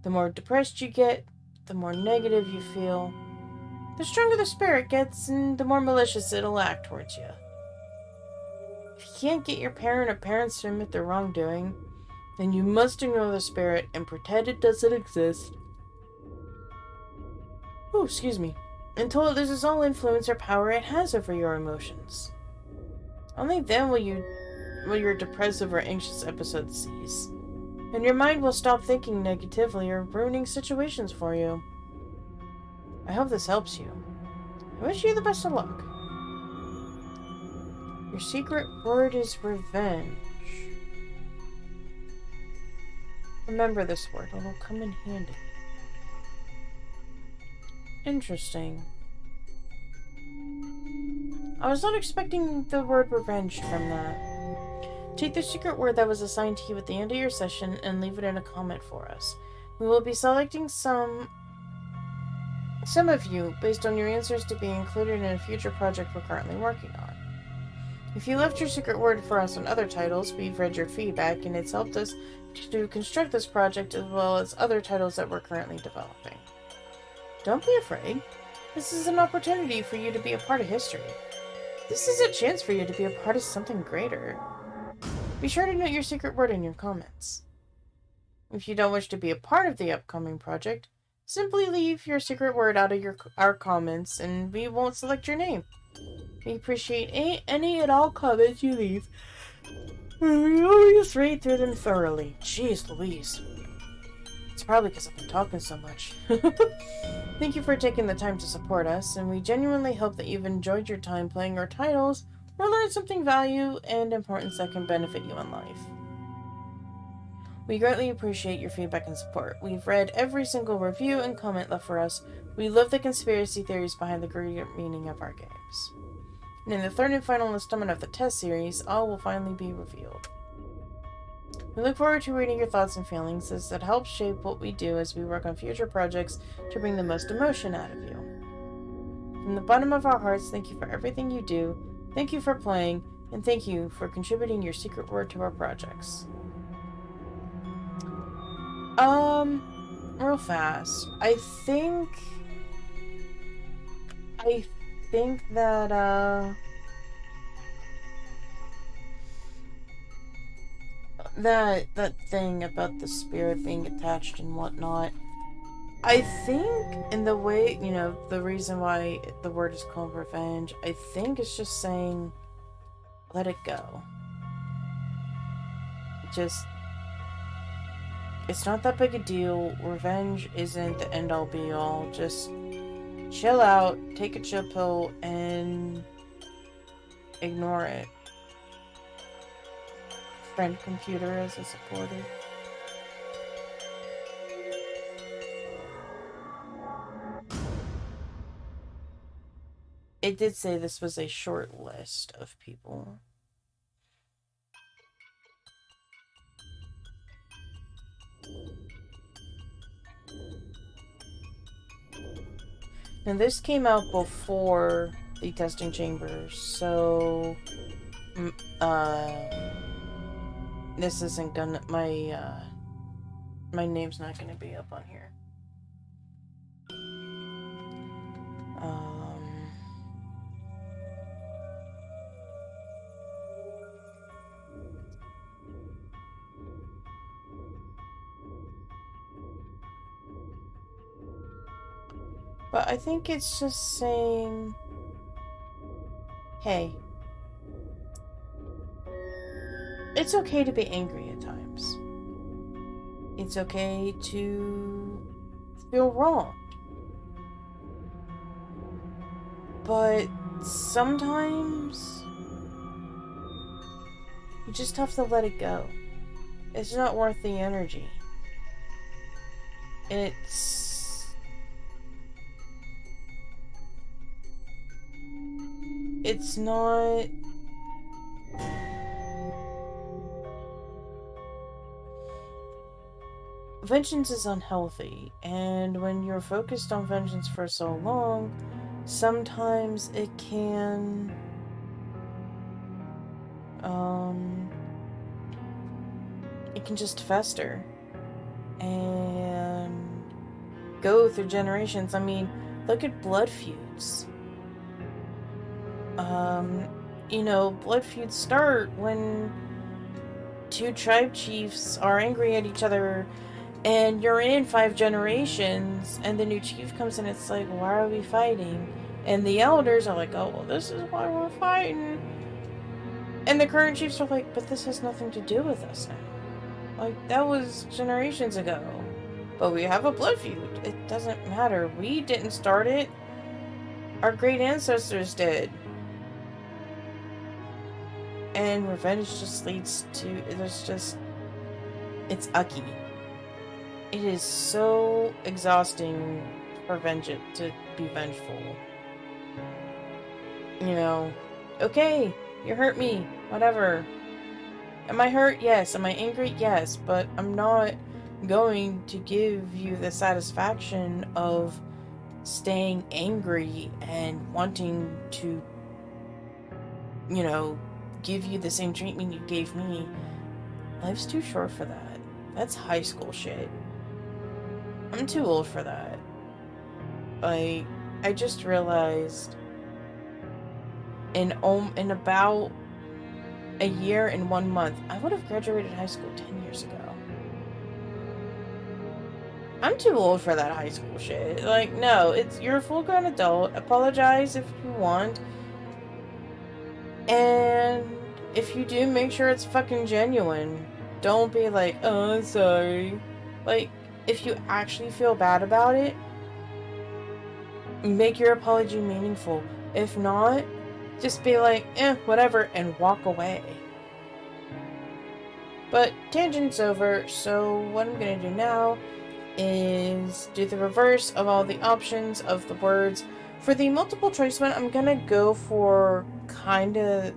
The more depressed you get, the more negative you feel, the stronger the spirit gets, and the more malicious it'll act towards you. If you can't get your parent or parents to admit their wrongdoing, then you must ignore the spirit and pretend it doesn't exist. Oh, excuse me. Until it loses all influence or power it has over your emotions. Only then will your depressive or anxious episodes cease, and your mind will stop thinking negatively or ruining situations for you. I hope this helps you. I wish you the best of luck. Your secret word is revenge. Remember this word, it'll come in handy. Interesting. I was not expecting the word revenge from that. Take the secret word that was assigned to you at the end of your session and leave it in a comment for us. We will be selecting some of you based on your answers to be included in a future project we're currently working on. If you left your secret word for us on other titles, we've read your feedback and it's helped us to construct this project as well as other titles that we're currently developing. Don't be afraid. This is an opportunity for you to be a part of history. This is a chance for you to be a part of something greater. Be sure to note your secret word in your comments. If you don't wish to be a part of the upcoming project, simply leave your secret word out of our comments and we won't select your name. We appreciate any and all comments you leave. We always read through them thoroughly. Jeez Louise. It's probably because I've been talking so much. Thank you for taking the time to support us, and we genuinely hope that you've enjoyed your time playing our titles or learned something value and importance that can benefit you in life. We greatly appreciate your feedback and support. We've read every single review and comment left for us. We love the conspiracy theories behind the greater meaning of our games. And in the third and final installment of the test series, all will finally be revealed. We look forward to reading your thoughts and feelings, as that helps shape what we do as we work on future projects to bring the most emotion out of you. From the bottom of our hearts, thank you for everything you do, thank you for playing, and thank you for contributing your secret word to our projects. Real fast. I think that, that thing about the spirit being attached and whatnot, I think in the way, the reason why the word is called revenge, I think it's just saying, let it go. It's not that big a deal. Revenge isn't the end-all be-all. Just chill out, take a chill pill, and ignore it. Friend computer as a supporter. It did say this was a short list of people. And this came out before the testing chambers, so this isn't gonna my name's not gonna be up on here. But I think it's just saying, hey, it's okay to be angry at times. It's okay to feel wrong. But sometimes you just have to let it go. It's not worth the energy. It's not... Vengeance is unhealthy, and when you're focused on vengeance for so long, sometimes it can... it can just fester and go through generations. I mean, look at blood feuds. You know, blood feuds start when two tribe chiefs are angry at each other, and you're in 5 generations, and the new chief comes in, it's like, why are we fighting? And the elders are like, oh, well, this is why we're fighting. And the current chiefs are like, but this has nothing to do with us now. Like, that was generations ago. But we have a blood feud. It doesn't matter. We didn't start it. Our great ancestors did. And revenge just leads to... it's ucky. It is so exhausting for vengeance to be vengeful. You know, okay, you hurt me, whatever. Am I hurt? Yes. Am I angry? Yes. But I'm not going to give you the satisfaction of staying angry and wanting to, you know, give you the same treatment you gave me. Life's too short for that. That's high school shit. I'm too old for that. I just realized in about a year and 1 month, I would have graduated high school 10 years ago. I'm too old for that high school shit. Like, no, you're a full-grown adult. Apologize if you want. And if you do, make sure it's fucking genuine. Don't be like, oh, I'm sorry. Like, if you actually feel bad about it, make your apology meaningful. If not, just be like, whatever, and walk away. But tangent's over, so what I'm gonna do now is do the reverse of all the options of the words. For the multiple choice one, I'm gonna go for kinda...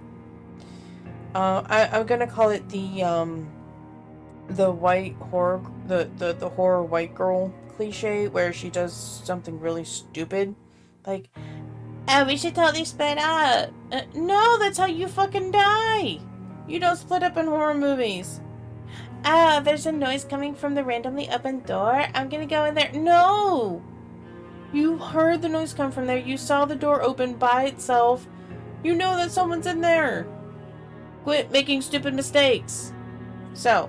I'm gonna call it the white horror, the horror white girl cliche, where she does something really stupid. Like, oh, we should totally split up. No, that's how you fucking die. You don't split up in horror movies. Ah, there's a noise coming from the randomly opened door. I'm gonna go in there. No! You heard the noise come from there. You saw the door open by itself. You know that someone's in there. Quit making stupid mistakes. So,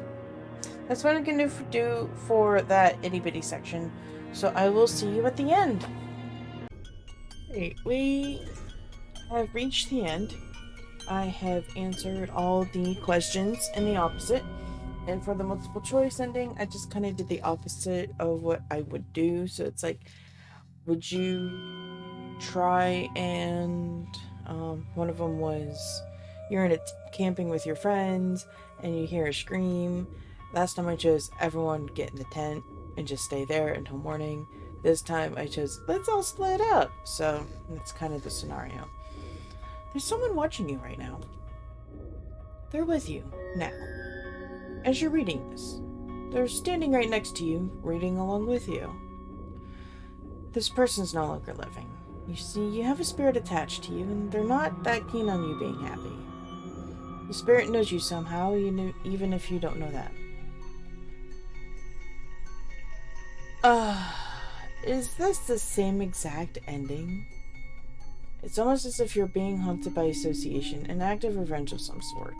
that's what I'm gonna do for that itty bitty section. So I will see you at the end. Great, we have reached the end. I have answered all the questions in the opposite. And for the multiple choice ending, I just kind of did the opposite of what I would do. So it's like, would you try and One of them was you're in a camping with your friends and you hear a scream. Last time I chose everyone get in the tent and just stay there until morning. This time I chose let's all split up. So that's kind of the scenario. There's someone watching you right now. They're with you now. As you're reading this, they're standing right next to you, reading along with you. This person's no longer living. You see, you have a spirit attached to you, and they're not that keen on you being happy. The spirit knows you somehow, even if you don't know that. Is this the same exact ending? It's almost as if you're being haunted by association, an act of revenge of some sort.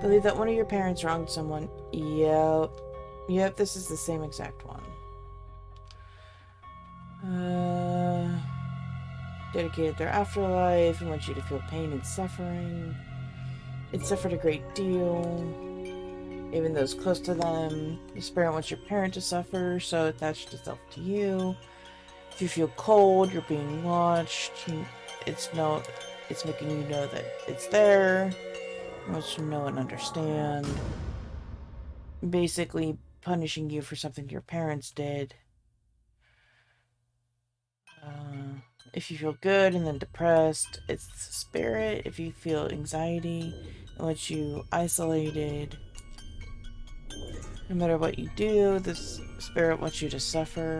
Believe that one of your parents wronged someone. Yep, this is the same exact one. Dedicated their afterlife and wants you to feel pain and suffering. It suffered a great deal. Even those close to them. The spirit wants your parent to suffer, so it attached itself to you. If you feel cold, you're being watched. It's making you know that it's there. It wants you to know and understand. Basically punishing you for something your parents did. If you feel good and then depressed, it's the spirit. If you feel anxiety, it wants you isolated. No matter what you do, this spirit wants you to suffer.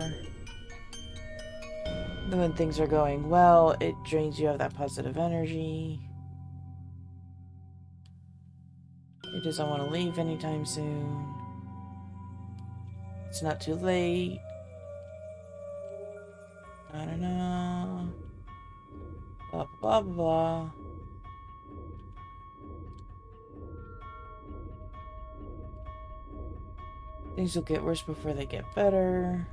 Then when things are going well, it drains you of that positive energy. It doesn't want to leave anytime soon. It's not too late. I don't know. Blah, blah, blah, blah. Things will get worse before they get better.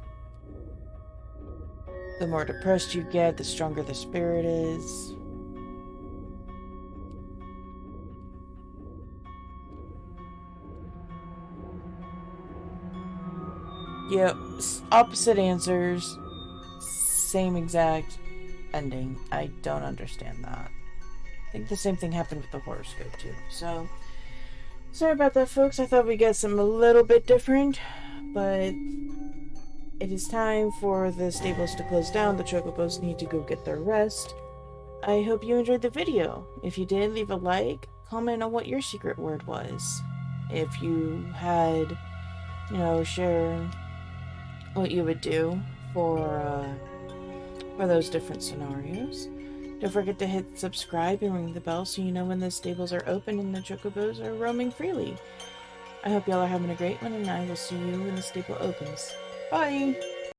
The more depressed you get, the stronger the spirit is. Yep, opposite answers. Same exact ending. I don't understand that. I think the same thing happened with the horoscope too. So, sorry about that, folks. I thought we'd get something a little bit different, but it is time for the stables to close down. The Chocobos need to go get their rest. I hope you enjoyed the video. If you did, leave a like, comment on what your secret word was. If you had, share what you would do for those different scenarios. Don't forget to hit subscribe and ring the bell so you know when the stables are open and the Chocobos are roaming freely. I hope y'all are having a great one, and I will see you when the stable opens. Bye!